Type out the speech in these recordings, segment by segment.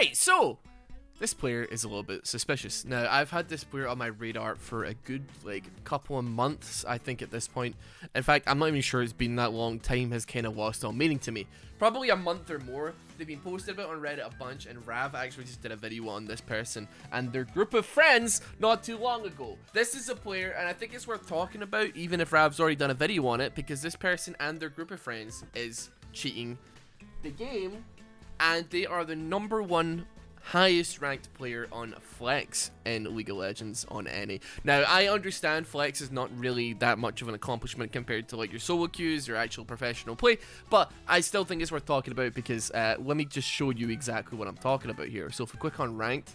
Right, so this player is a little bit suspicious. Now, I've had this player on my radar for a good, couple of months, I think, at this point. In fact, I'm not even sure it's been that long. Time has kind of lost all meaning to me. Probably a month or more. They've been posted about on Reddit a bunch, and Rav actually just did a video on this person and their group of friends not too long ago. This is a player, and I think it's worth talking about, even if Rav's already done a video on it, because this person and their group of friends is cheating the game, and they are the #1 highest ranked player on Flex in League of Legends on any. Now, I understand Flex is not really that much of an accomplishment compared to like your solo queues or actual professional play, but I still think it's worth talking about because let me just show you exactly what I'm talking about here. So if we click on ranked,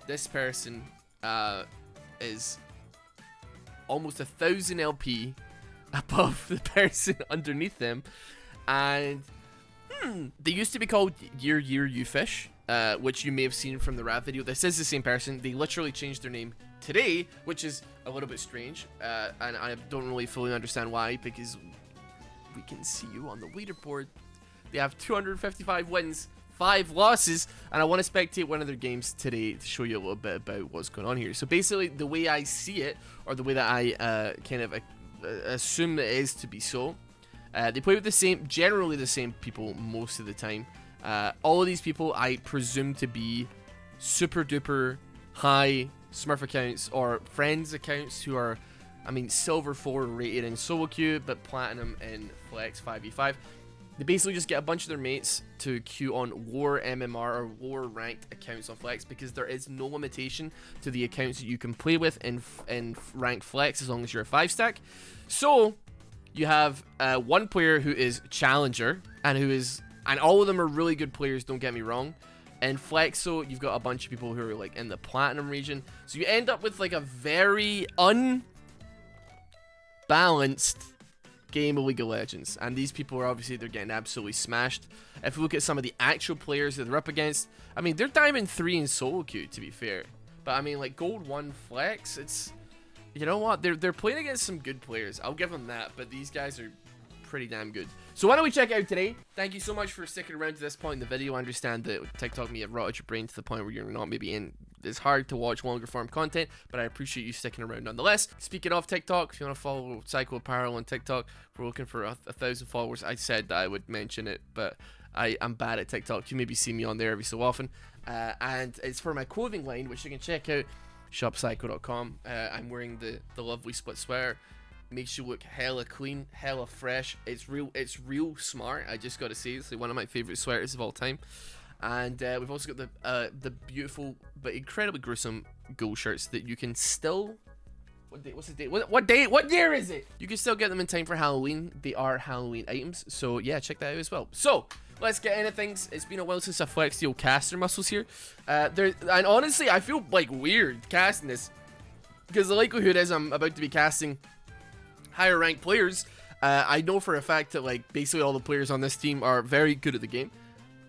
this person is almost 1,000 LP above the person underneath them, and they used to be called Year You Fish, which you may have seen from the Rav video. This is the same person. They literally changed their name today, which is a little bit strange, and I don't really fully understand why, because we can see you on the leaderboard. They have 255 wins, 5 losses, and I want to spectate one of their games today to show you a little bit about what's going on here. So basically, the way I see it, or the way that I kind of assume it is to be so, they play with generally the same people most of the time. All of these people I presume to be super duper high Smurf accounts or friends accounts who are, I mean, silver 4 rated in solo queue, but platinum in Flex 5v5. They basically just get a bunch of their mates to queue on lower MMR or lower ranked accounts on Flex, because there is no limitation to the accounts that you can play with in ranked Flex as long as you're a 5-stack. So you have one player who is Challenger, and all of them are really good players, don't get me wrong. And Flex, so you've got a bunch of people who are like in the Platinum region. So you end up with like a very unbalanced game of League of Legends. And these people are obviously, they're getting absolutely smashed. If we look at some of the actual players that they're up against, I mean, they're Diamond 3 in solo queue, to be fair. But I mean, like Gold 1 Flex, it's... You know what? They're playing against some good players. I'll give them that, but these guys are pretty damn good. So why don't we check it out today? Thank you so much for sticking around to this point in the video. I understand that TikTok may have rotted your brain to the point where you're not maybe in. It's hard to watch longer form content, but I appreciate you sticking around nonetheless. Speaking of TikTok, if you want to follow Psycho Apparel on TikTok, we're looking for 1,000 followers. I said that I would mention it, but I'm bad at TikTok. You maybe see me on there every so often. And it's for my clothing line, which you can check out. Shopsycho.com. I'm wearing the lovely split sweater. Makes you look hella clean, hella fresh. It's real smart. I just gotta say, it's like one of my favorite sweaters of all time. And we've also got the beautiful but incredibly gruesome gold shirts that you can still. What date? What's the date? What day? What year is it? You can still get them in time for Halloween. They are Halloween items, so yeah, check that out as well. So let's get into things. It's been a while since I flexed the old caster muscles here. And honestly, I feel like weird casting this, because the likelihood is I'm about to be casting higher ranked players. I know for a fact that like basically all the players on this team are very good at the game.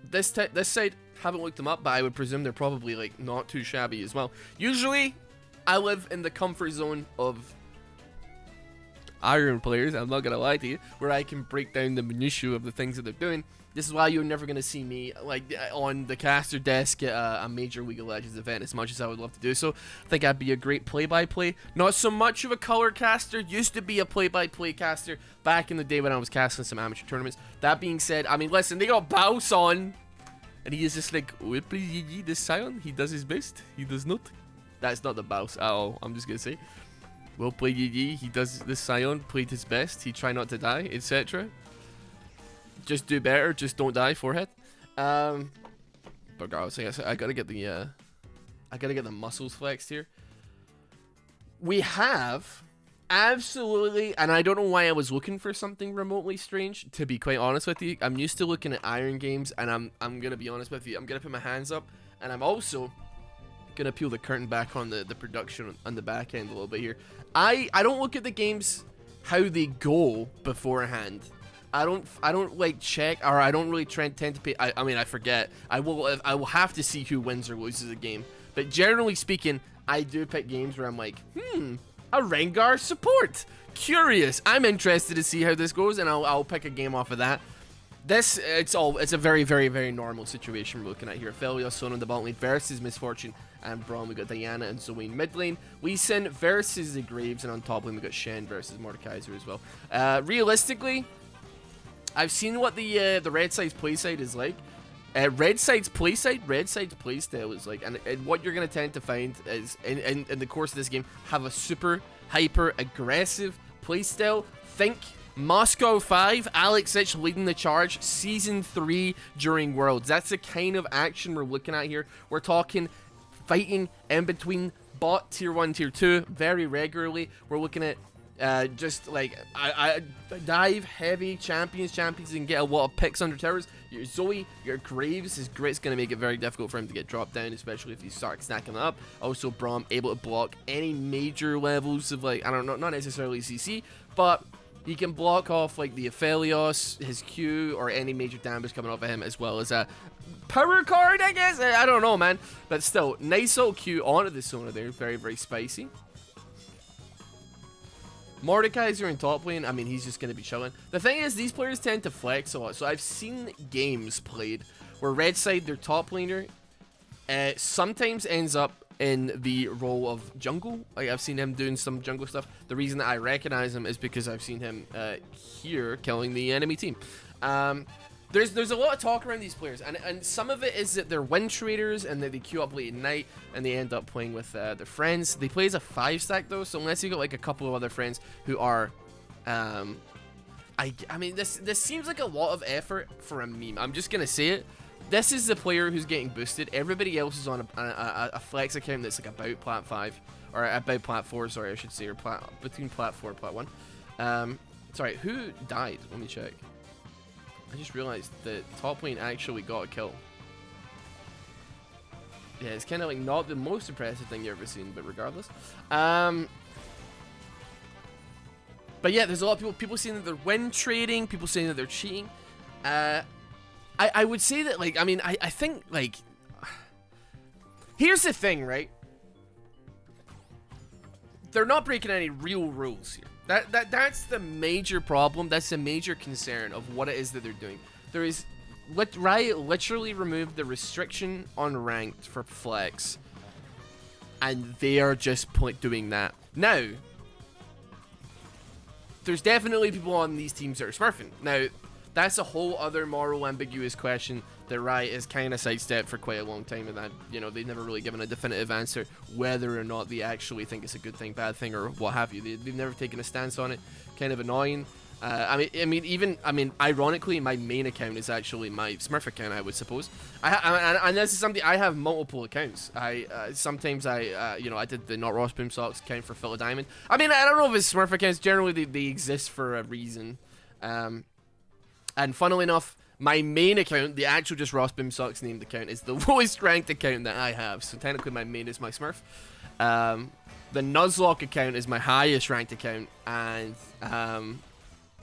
This side, haven't looked them up, but I would presume they're probably like not too shabby as well. Usually, I live in the comfort zone of Iron players, I'm not gonna lie to you, where I can break down the minutiae of the things that they're doing. This is why you're never gonna see me like on the caster desk at a major League of Legends event, as much as I would love to do so. I think I'd be a great play-by-play. Not so much of a color caster. Used to be a play-by-play caster back in the day when I was casting some amateur tournaments. That being said, I mean, listen, they got Baus on, and he is just like, we'll play GG this Sion. He does his best. He does not. That's not the Baus at all. I'm just gonna say, we'll play GG. He does this Sion. Played his best. He try not to die, etc. Just do better, just don't die, forehead. But regardless, I gotta get the muscles flexed here. We have absolutely, and I don't know why I was looking for something remotely strange, to be quite honest with you. I'm used to looking at Iron games, and I'm gonna be honest with you, I'm gonna put my hands up, and I'm also gonna peel the curtain back on the production on the back end a little bit here. I don't look at the games how they go beforehand. I don't like check, or I don't really tend to pay. I mean, I forget. I will have to see who wins or loses a game. But generally speaking, I do pick games where I'm like, a Rengar support. Curious. I'm interested to see how this goes, and I'll pick a game off of that. It's a very, very, very normal situation we're looking at here. Aphelios, Son in the bottom lane versus Misfortune and Braum. We got Diana and Zoe in mid lane. Lee Sin versus the Graves, and on top lane we got Shen versus Mordekaiser as well. Realistically, I've seen what the red side's playstyle is like. Red side's playstyle is like, and what you're gonna tend to find is in the course of this game have a super hyper aggressive playstyle. Think Moscow 5, Alex Ich leading the charge, Season 3 during Worlds. That's the kind of action we're looking at here. We're talking fighting in between bot tier 1, tier 2 very regularly. We're looking at just like I dive heavy champions and get a lot of picks under towers. Your Zoe, your Graves is great. It's going to make it very difficult for him to get dropped down, especially if you start stacking them up. Also, Braum able to block any major levels of, like, I don't know, not necessarily CC, but he can block off like the Aphelios, his Q, or any major damage coming off of him, as well as a power card, I guess. I don't know, man. But still, nice little Q onto the Sona there. Very, very spicy. Mordekaiser in top lane, I mean, he's just going to be chilling. The thing is, these players tend to flex a lot. So I've seen games played where red side, their top laner, sometimes ends up in the role of jungle. Like, I've seen him doing some jungle stuff. The reason that I recognize him is because I've seen him here killing the enemy team. There's a lot of talk around these players, and some of it is that they're win traders and that they queue up late at night and they end up playing with their friends. They play as a 5-stack though, so unless you got like a couple of other friends who are I mean, this seems like a lot of effort for a meme. I'm just gonna say it. This is the player who's getting boosted. Everybody else is on a flex account that's like about plat 5, or about plat 4, sorry, I should say, or between plat 4 and plat 1. Sorry, who died? Let me check. I just realized that top lane actually got a kill. Yeah, it's kind of like not the most impressive thing you've ever seen, but regardless. But yeah, there's a lot of people saying that they're win trading, people saying that they're cheating. I would say that, like, I mean, I think, like, here's the thing, right? They're not breaking any real rules here. That's the major problem. That's the major concern of what it is that they're doing. Riot literally removed the restriction on ranked for flex, and they are just doing that. Now, there's definitely people on these teams that are smurfing. Now, that's a whole other moral ambiguous question that Riot has kind of sidestepped for quite a long time, and that, you know, they've never really given a definitive answer whether or not they actually think it's a good thing, bad thing, or what have you. They've never taken a stance on it. Kind of annoying. I mean, ironically, my main account is actually my Smurf account, I would suppose. And this is something, I have multiple accounts. Sometimes you know, I did the not RossBoomsocks account for Phil Diamond. I mean, I don't know if it's Smurf accounts. Generally, they exist for a reason. And funnily enough, my main account, the actual just RossBoomsocks named account, is the lowest ranked account that I have. So technically, my main is my Smurf. The Nuzlocke account is my highest ranked account, and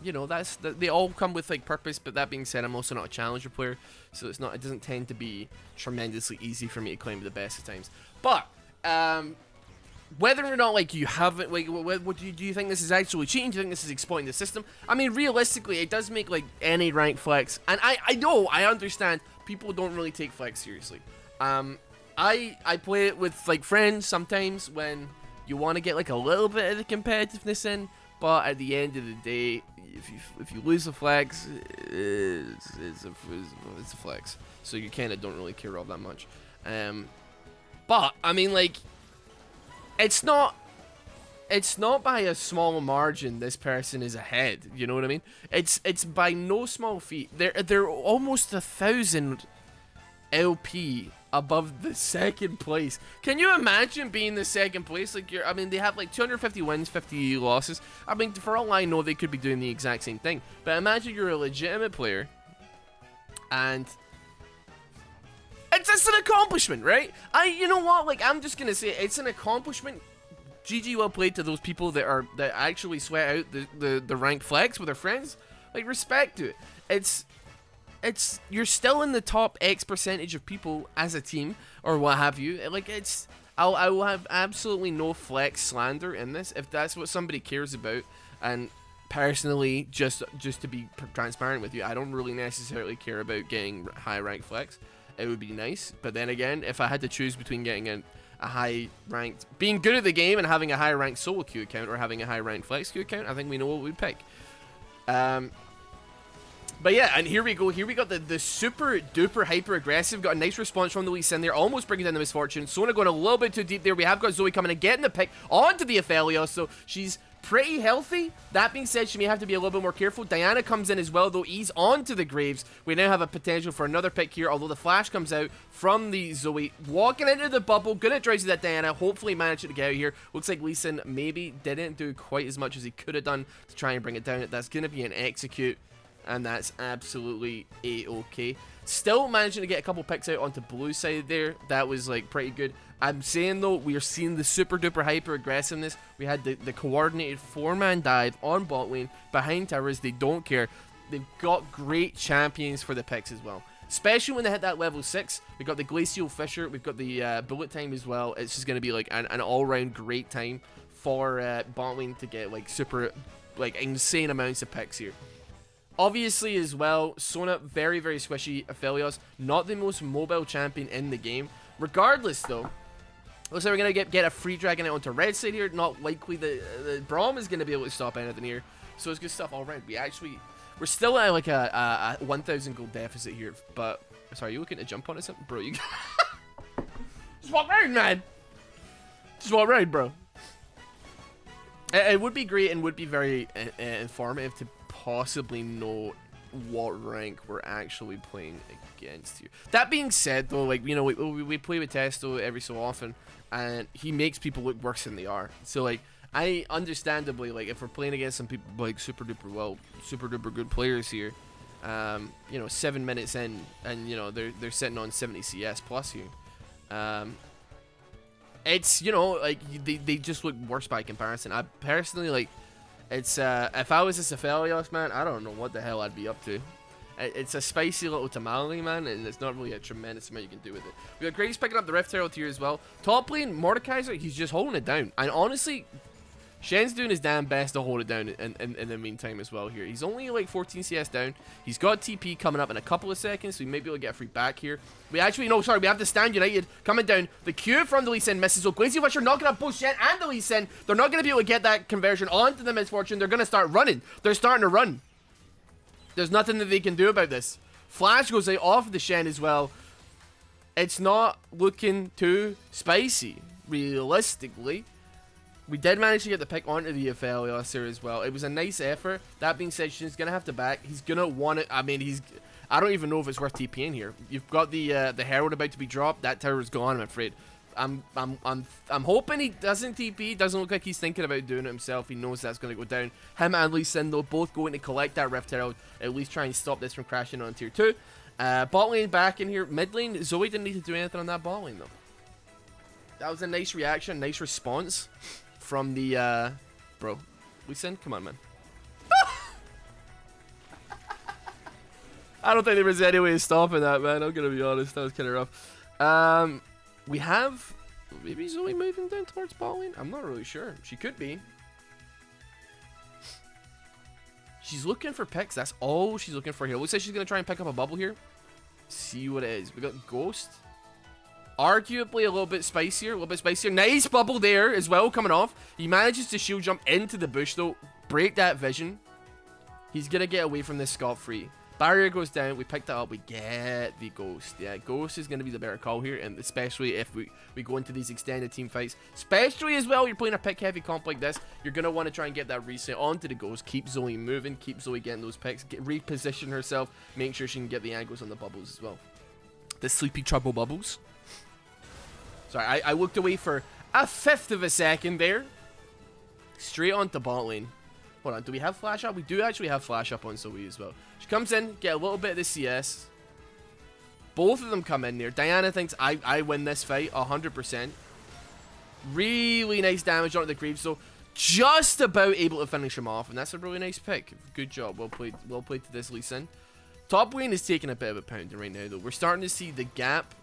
you know, they all come with like purpose. But that being said, I'm also not a challenger player, so it doesn't tend to be tremendously easy for me to claim the best of times. But whether or not, like, you haven't, like, what do you think this is actually cheating? Do you think this is exploiting the system? I mean, realistically, it does make, like, any rank flex, and I know, I understand, people don't really take flex seriously. I play it with, like, friends sometimes when you want to get, like, a little bit of the competitiveness in, but at the end of the day, if you lose the flex, it's a flex, so you kind of don't really care all that much. But I mean, like, it's not by a small margin this person is ahead, you know what I mean? It's by no small feat. They're almost 1,000 LP above the second place. Can you imagine being the second place? Like, I mean, they have like 250 wins, 50 losses. I mean, for all I know, they could be doing the exact same thing. But imagine you're a legitimate player, and it's an accomplishment, right? You know what? Like, I'm just gonna say it's an accomplishment. GG, well played to those people that actually sweat out the rank flex with their friends. Like, respect to it. You're still in the top X percentage of people as a team or what have you. Like, I will have absolutely no flex slander in this if that's what somebody cares about. And personally, just to be transparent with you, I don't really necessarily care about getting high rank flex. It would be nice, but then again, if I had to choose between getting a high ranked, being good at the game and having a high ranked solo queue account or having a high ranked flex queue account, I think we know what we'd pick. But yeah, and here we go. Here we got the super duper hyper aggressive. Got a nice response from the Lee Sin there, almost bringing down the Misfortune. Sona going a little bit too deep there. We have got Zoe coming and getting the pick onto the Aphelios, so she's pretty healthy. That being said, she may have to be a little bit more careful. Diana comes in as well, though. Ease onto the Graves. We now have a potential for another pick here, although the flash comes out from the Zoe. Walking into the bubble, gonna drowsy that Diana. Hopefully managed to get out here. Looks like Lee Sin maybe didn't do quite as much as he could have done to try and bring it down. That's gonna be an execute, and that's absolutely a-okay. Still managing to get a couple picks out onto blue side there. That was like pretty good. I'm saying though, we are seeing the super duper hyper aggressiveness. We had the coordinated 4-man dive on bot lane behind towers. They don't care. They've got great champions for the picks as well, especially when they hit that level 6. We've got the Glacial Fisher. We've got the bullet time as well. It's just going to be like an all-round great time for bot lane to get like super, like insane amounts of picks here. Obviously as well, Sona, very, very squishy. Aphelios, not the most mobile champion in the game. Regardless though, looks like we're going to get a free dragon out onto red side here. Not likely the Braum is going to be able to stop anything here. So it's good stuff all around. We're still at like a 1,000 gold deficit here. But, sorry, you looking to jump on it something? Bro, you just walk around, man. Just walk around, bro. It would be great and would be very informative to possibly know what rank we're actually playing against here. That being said though, like, you know, we play with Testo every so often, and he makes people look worse than they are. So like, I understandably, like, if we're playing against some people like super duper good players here, you know, 7 minutes in, and you know they're sitting on 70 CS plus here, it's, you know, like they just look worse by comparison. I personally, like, it's if I was a Aphelios, man, I don't know what the hell I'd be up to. It's a spicy little tamale, man, and it's not really a tremendous amount you can do with it. We got Graves picking up the Rift Herald here as well. Top lane, Mordekaiser, he's just holding it down. And honestly, Shen's doing his damn best to hold it down in the meantime as well here. He's only like 14 CS down. He's got TP coming up in a couple of seconds, so we may be able to get a free back here. We actually, no, sorry, we have the Stand United coming down. The Q from the Lee Sin misses, so Glacial Fisher knocking up both Shen and the Lee Sin. They're not going to be able to get that conversion onto the Misfortune. They're going to start running. They're starting to run. There's nothing that they can do about this. Flash goes out off the Shen as well. It's not looking too spicy, realistically. We did manage to get the pick onto the Aphelios here as well. It was a nice effort. That being said, Shin's gonna have to back. He's gonna want it. I mean, I don't even know if it's worth TPing here. You've got the Herald about to be dropped. That tower is gone, I'm afraid. I'm hoping he doesn't TP. Doesn't look like he's thinking about doing it himself. He knows that's gonna go down. Him and Lee Sin though, both going to collect that Rift Herald. At least try and stop this from crashing on tier 2. Bot lane back in here. Mid lane, Zoe didn't need to do anything on that bot lane though. That was a nice reaction, nice response from the bro. Lee Sin, come on, man. I don't think there was any way of stopping that, man. I'm gonna be honest, that was kind of rough. We have maybe Zoe moving down towards bot lane. I'm not really sure. She could be. She's looking for picks. That's all she's looking for here. Looks like she's gonna try and pick up a bubble here. See what it is. We got Ghost. Arguably a little bit spicier. Nice bubble there as well coming off. He manages to shield jump into the bush though. Break that vision. He's gonna get away from this scot-free. Barrier goes down. We picked that up. We get the Ghost. Yeah, Ghost is gonna be the better call here, and especially if we go into these extended team fights. Especially as well, you're playing a pick heavy comp like this. You're gonna want to try and get that reset onto the Ghost. Keep Zoe moving. Keep Zoe getting those picks. Reposition herself. Make sure she can get the angles on the bubbles as well. The sleepy trouble bubbles. Sorry, I looked away for a fifth of a second there. Straight onto bot lane. Hold on, do we have flash up? We do actually have flash up on Zoe as well. She comes in, get a little bit of the CS. Both of them come in there. Diana thinks I win this fight 100%. Really nice damage onto the Graves though. Just about able to finish him off, and that's a really nice pick. Good job, well played to this Lee Sin. Top lane is taking a bit of a pounding right now though. We're starting to see the gap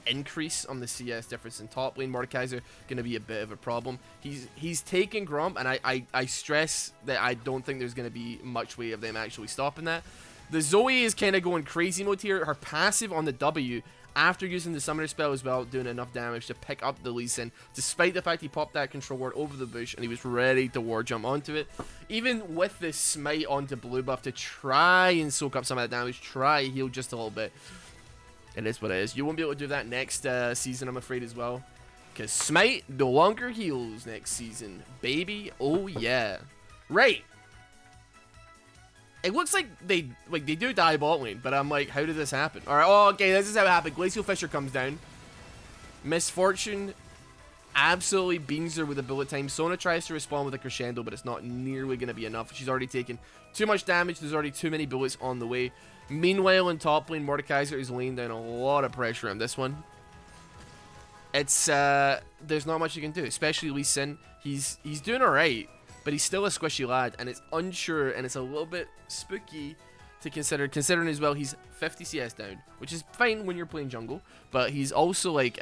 increase on the CS difference in top lane. Mordekaiser gonna be a bit of a problem. He's taking Gromp, and I stress that I don't think there's gonna be much way of them actually stopping that. The Zoe is kind of going crazy mode here. Her passive on the W, after using the summoner spell as well, doing enough damage to pick up the Lee Sin, despite the fact he popped that control ward over the bush and he was ready to ward jump onto it. Even with the smite onto blue buff to try and soak up some of that damage, try heal just a little bit. It is what it is. You won't be able to do that next season, I'm afraid, as well. Because smite no longer heals next season, baby. Oh, yeah. Right. It looks like they do die bot lane, but I'm like, how did this happen? All right, oh, okay, this is how it happened. Glacial Fissure comes down. Misfortune absolutely beans her with a bullet time. Sona tries to respond with a crescendo, but it's not nearly going to be enough. She's already taken too much damage. There's already too many bullets on the way. Meanwhile, in top lane, Mordekaiser is laying down a lot of pressure on this one. It's there's not much you can do, especially Lee Sin. He's doing all right, but he's still a squishy lad, and it's unsure, and it's a little bit spooky to consider, considering as well he's 50 CS down, which is fine when you're playing jungle, but he's also like,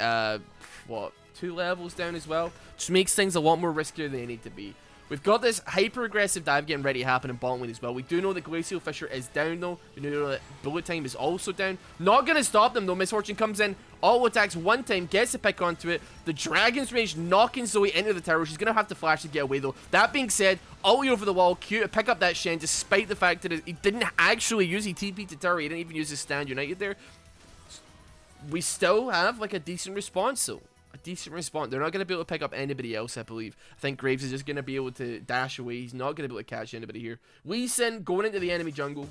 what, 2 levels down as well, which makes things a lot more riskier than they need to be. We've got this hyper-aggressive dive getting ready to happen in bot lane as well. We do know that Glacial Fissure is down, though. We know that bullet time is also down. Not going to stop them, though. Misfortune comes in, auto attacks one time, gets a pick onto it. The Dragon's Rage knocking Zoe into the tower. She's going to have to flash to get away, though. That being said, ulti over the wall, Q to pick up that Shen, despite the fact that he didn't actually use, he TP'd to tower. He didn't even use his stand united there. We still have, like, a decent response, though. Decent response. They're not going to be able to pick up anybody else, I believe. I think Graves is just going to be able to dash away. He's not going to be able to catch anybody here. Lee Sin going into the enemy jungle.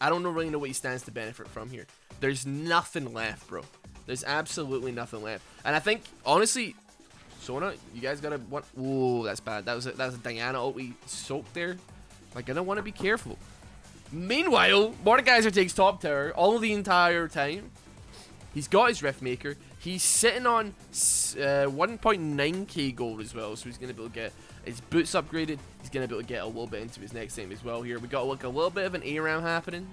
I don't really know what he stands to benefit from here. There's nothing left, bro. There's absolutely nothing left. And I think, honestly, Sona, you guys got to... Whoa, that's bad. That was a Diana ulti soaked there. Like, I don't want to be careful. Meanwhile, Mordekaiser takes top tower all the entire time. He's got his Rift Maker. He's sitting on 1.9k gold as well, so he's going to be able to get his boots upgraded. He's going to be able to get a little bit into his next game as well here. We got like a little bit of an ARAM happening,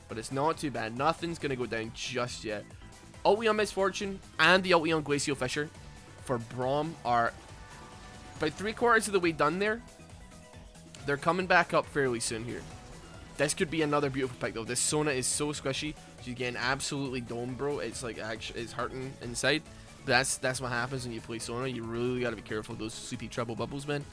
but it's not too bad. Nothing's going to go down just yet. Ulti on Misfortune and the ulti on Glacial Fissure for Braum are about 3/4 of the way done there. They're coming back up fairly soon here. This could be another beautiful pick, though. This Sona is so squishy. She's getting absolutely domed, bro. It's like, actually, it's hurting inside. But that's what happens when you play Sona. You really got to be careful of those sleepy treble bubbles, man.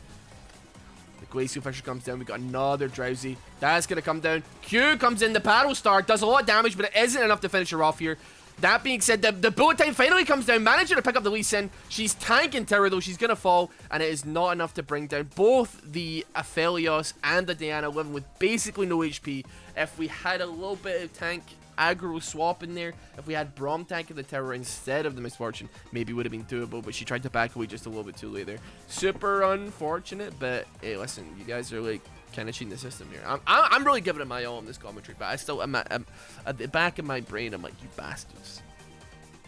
The Glacial Fissure comes down. We got another Drowsy. That's going to come down. Q comes in. The Paddle Star does a lot of damage, but it isn't enough to finish her off here. That being said, the bullet time finally comes down, managing to pick up the Lee Sin. She's tanking tower, though. She's going to fall, and it is not enough to bring down both the Aphelios and the Diana, living with basically no HP. If we had a little bit of tank aggro swap in there, if we had Braum tanking the tower instead of the Misfortune, maybe would have been doable, but she tried to back away just a little bit too late there. Super unfortunate, but hey, listen, you guys are like kind of cheating the system here. I'm really giving it my all on this commentary, but I still, I'm at the back of my brain, I'm like, you bastards.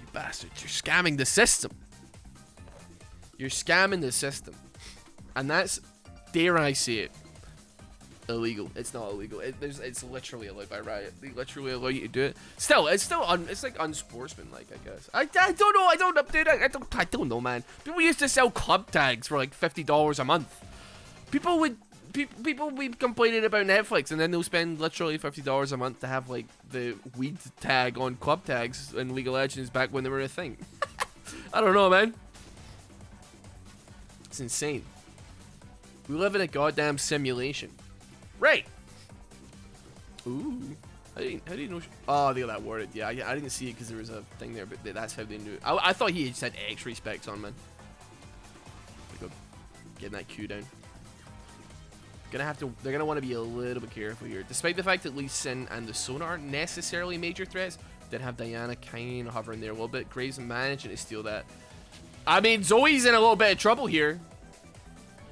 You bastards. You're scamming the system. You're scamming the system. And that's, dare I say it, illegal. It's not illegal. It's literally allowed by Riot. They literally allow you to do it. Still, it's like unsportsmanlike, I guess. I don't know. I don't update it. I don't know, man. People used to sell club tags for like $50 a month. People would be complaining about Netflix, and then they'll spend literally $50 a month to have like the weed tag on club tags in League of Legends back when they were a thing. I don't know, man. It's insane. We live in a goddamn simulation. Right. Ooh. How do you know? Oh, they got that worded. Yeah, I didn't see it because there was a thing there, but that's how they knew it. I thought he just had X-ray specs on, man. Getting that Q down. They're gonna want to be a little bit careful here. Despite the fact that Lee Sin and the Sona aren't necessarily major threats, did have Diana kind of hovering there a little bit. Graves managing to steal that. I mean, Zoe's in a little bit of trouble here.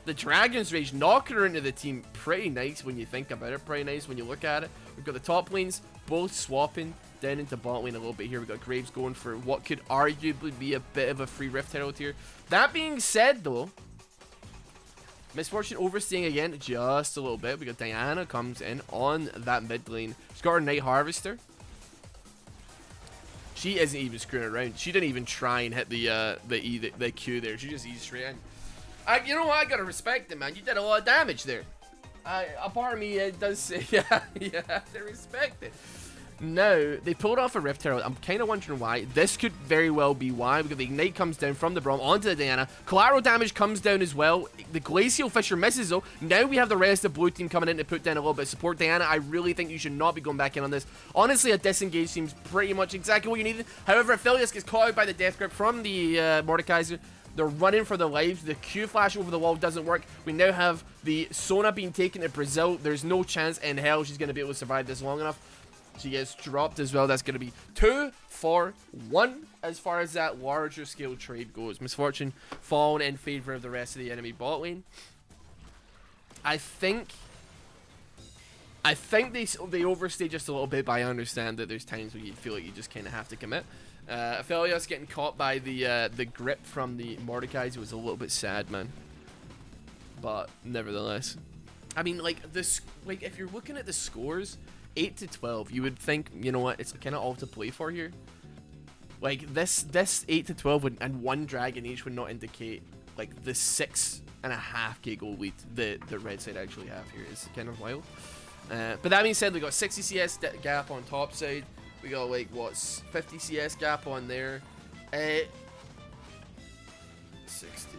The Dragon's Rage knocking her into the team. Pretty nice when you think about it. Pretty nice when you look at it. We've got the top lanes both swapping down into bot lane a little bit here. We've got Graves going for what could arguably be a bit of a free Rift Herald here. That being said, though, Misfortune overstaying again just a little bit. We got Diana comes in on that mid lane. She's got her Night Harvester. She isn't even screwing around. She didn't even try and hit the Q there. She just eased straight in. You know what? I gotta respect it, man. You did a lot of damage there. A part of me does say, yeah, you have to respect it. Now, they pulled off a Rift Herald. I'm kind of wondering why. This could very well be why, because the Ignite comes down from the Braum onto the Diana. Collateral damage comes down as well. The Glacial Fissure misses, though. Now we have the rest of the blue team coming in to put down a little bit of support. Diana, I really think you should not be going back in on this. Honestly, a disengage seems pretty much exactly what you needed. However, Aphelios gets caught out by the Death Grip from the Mordekaiser. They're running for their lives. The Q flash over the wall doesn't work. We now have the Sona being taken to Brazil. There's no chance in hell she's going to be able to survive this long enough. She gets dropped as well. That's going to be 2 for 1 as far as that larger scale trade goes. Misfortune falling in favor of the rest of the enemy bot lane. I think they overstay just a little bit, but I understand that there's times where you feel like you just kind of have to commit. Aphelios getting caught by the grip from the Mordekaiser was a little bit sad, man. But nevertheless, I mean, like this, like if you're looking at the scores, 8 to 12, you would think, you know what, it's kind of all to play for here. Like this 8 to 12 would, and 1 dragon each would not indicate like the 6.5k goal lead that the red side actually have here is kind of wild. But that being said, we got 60 CS gap on top side. We got like what's 50 CS gap on there. 60.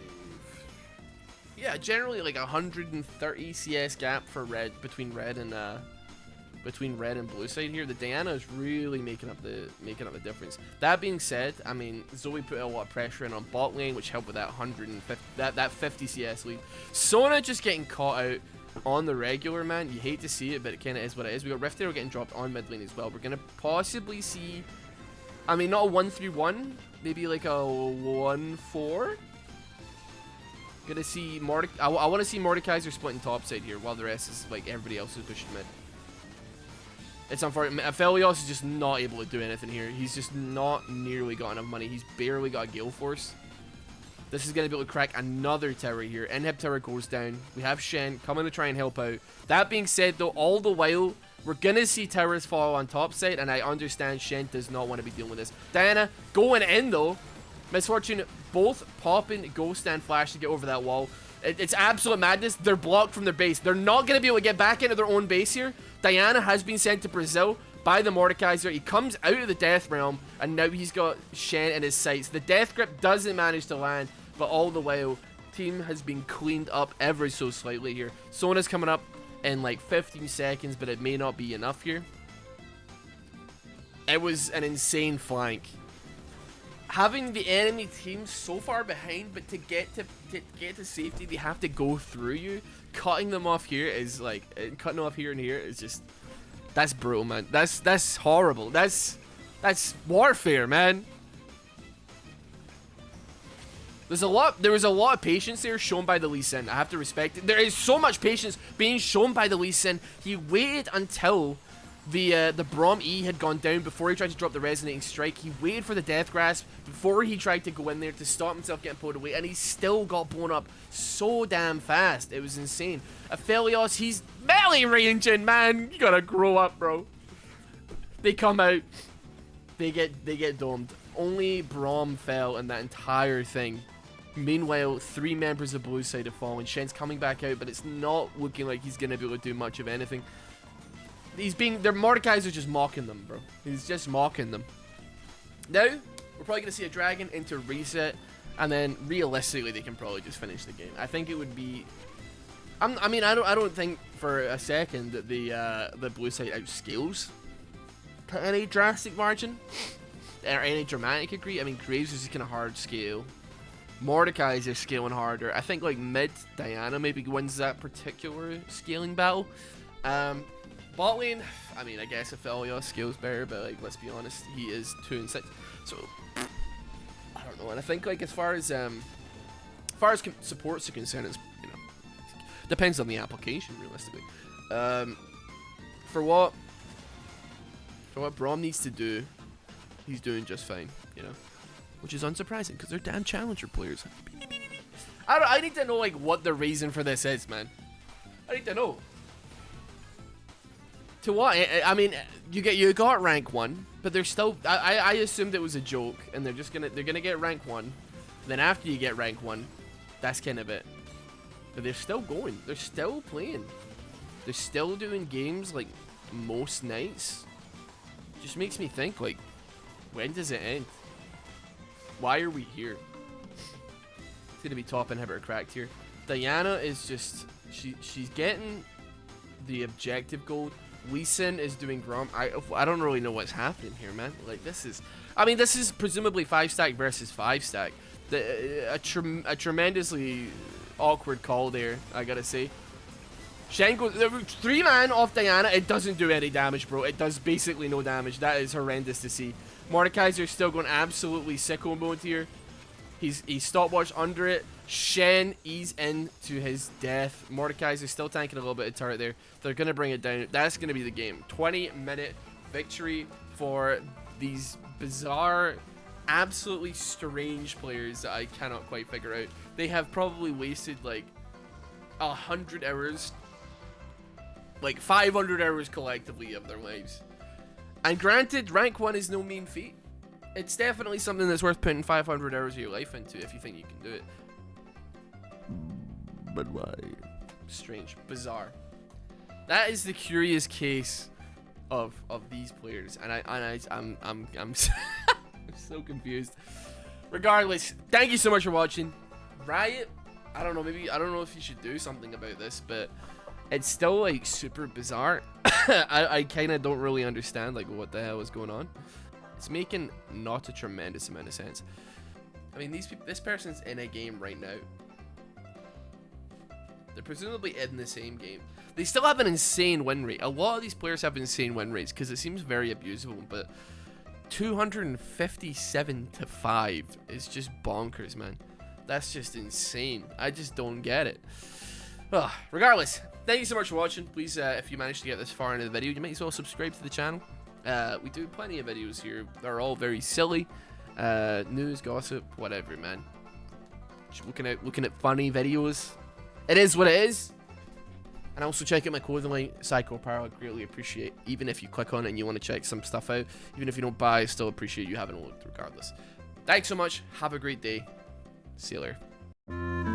Yeah, generally like 130 CS gap for red between red and blue side here. The Diana is really making up the difference. That being said, I mean Zoe put a lot of pressure in on bot lane, which helped with that 150 that 50 CS lead. Sona just getting caught out on the regular, man. You hate to see it, but it kind of is what it is. We got Rift Arrow getting dropped on mid lane as well. We're gonna possibly see, I mean, not a 1-3-1, maybe like a 1-4. Gonna see I want to see Mordekaiser splitting top side here, while the rest is like everybody else is pushing mid. It's unfortunate. Aphelios is just not able to do anything here. He's just not nearly got enough money. He's barely got a Gale Force. This is going to be able to crack another tower here. Inhib tower goes down. We have Shen coming to try and help out. That being said, though, all the while, we're going to see towers fall on top side, and I understand Shen does not want to be dealing with this. Diana going in, though. Misfortune both popping Ghost and Flash to get over that wall. It's absolute madness. They're blocked from their base. They're not going to be able to get back into their own base here. Diana has been sent to Brazil by the Mordekaiser. He comes out of the Death Realm, and now he's got Shen in his sights. The Death Grip doesn't manage to land, but all the while, team has been cleaned up ever so slightly here. Sona's coming up in like 15 seconds, but it may not be enough here. It was an insane flank. Having the enemy team so far behind, but to get to safety, they have to go through you. Cutting them off here is like, cutting off here and here is just, that's brutal, man. That's horrible. That's warfare, man. There was a lot of patience there shown by the Lee Sin. I have to respect it. There is so much patience being shown by the Lee Sin. He waited until the Braum E had gone down before he tried to drop the Resonating Strike. He waited for the Death Grasp before he tried to go in there to stop himself getting pulled away, and he still got blown up so damn fast. It was insane. Aphelios, he's melee ranging, man. You gotta grow up, bro. They come out, they get domed. Only Braum fell in that entire thing. Meanwhile, 3 members of blue side have fallen. Shen's coming back out, but it's not looking like he's gonna be able to do much of anything. Their Mordekaiser just mocking them, bro. He's just mocking them. Now, we're probably gonna see a dragon into reset, and then realistically, they can probably just finish the game. I think it would be. I mean, I don't think for a second that the blue side outscales to any drastic margin or any dramatic degree. I mean, Graves is just kind of hard scale. Mordekaiser scaling harder. I think like mid Diana maybe wins that particular scaling battle. Bot lane, I mean, I guess Aphelios scales better, but like, let's be honest, he is 2 and 6. So I don't know. And I think like as far as supports are concerned, it's, you know, depends on the application realistically. For what Braum needs to do, he's doing just fine, you know, which is unsurprising because they're damn challenger players. I need to know like what the reason for this is, man. I need to know. To what? I mean, you got rank 1, but they're still. I assumed it was a joke, and they're gonna get rank 1. Then after you get rank 1, that's kind of it. But they're still going. They're still playing. They're still doing games like most nights. Just makes me think, like, when does it end? Why are we here? It's gonna be top inhibitor cracked here. Diana is just she's getting the objective gold. Lee Sin is doing Grom. I don't really know what's happening here, man. Like, this is, I mean, this is presumably 5-stack versus 5-stack. A tremendously awkward call there, I gotta say. Shen goes 3-man off Diana. It doesn't do any damage, bro. It does basically no damage. That is horrendous to see. Mordekaiser's still going absolutely sicko mode here. He's stopwatch under it. Shen ease into his death. Mordekaiser's still tanking a little bit of turret there. They're going to bring it down. That's going to be the game. 20-minute victory for these bizarre, absolutely strange players that I cannot quite figure out. They have probably wasted like 100 hours, like 500 hours collectively of their lives. And granted, rank 1 is no mean feat. It's definitely something that's worth putting 500 hours of your life into if you think you can do it. But why? Strange. Bizarre. That is the curious case of these players. And I'm so confused. Regardless, thank you so much for watching. Riot, I don't know, maybe, I don't know if you should do something about this, but it's still like super bizarre. I kind of don't really understand like what the hell is going on. It's making not a tremendous amount of sense. I mean, this person's in a game right now. They're presumably in the same game. They still have an insane win rate. A lot of these players have insane win rates because it seems very abusable, but 257 to 5 is just bonkers, man. That's just insane. I just don't get it. Regardless, thank you so much for watching. Please, if you managed to get this far into the video, you might as well subscribe to the channel. We do plenty of videos here. They're all very silly. News, gossip, whatever, man. Just looking at funny videos. It is what it is. And also check out my clothing line, Psycho Apparel. I greatly appreciate, even if you click on it and you want to check some stuff out. Even if you don't buy, I still appreciate you having a look regardless. Thanks so much. Have a great day. See you later.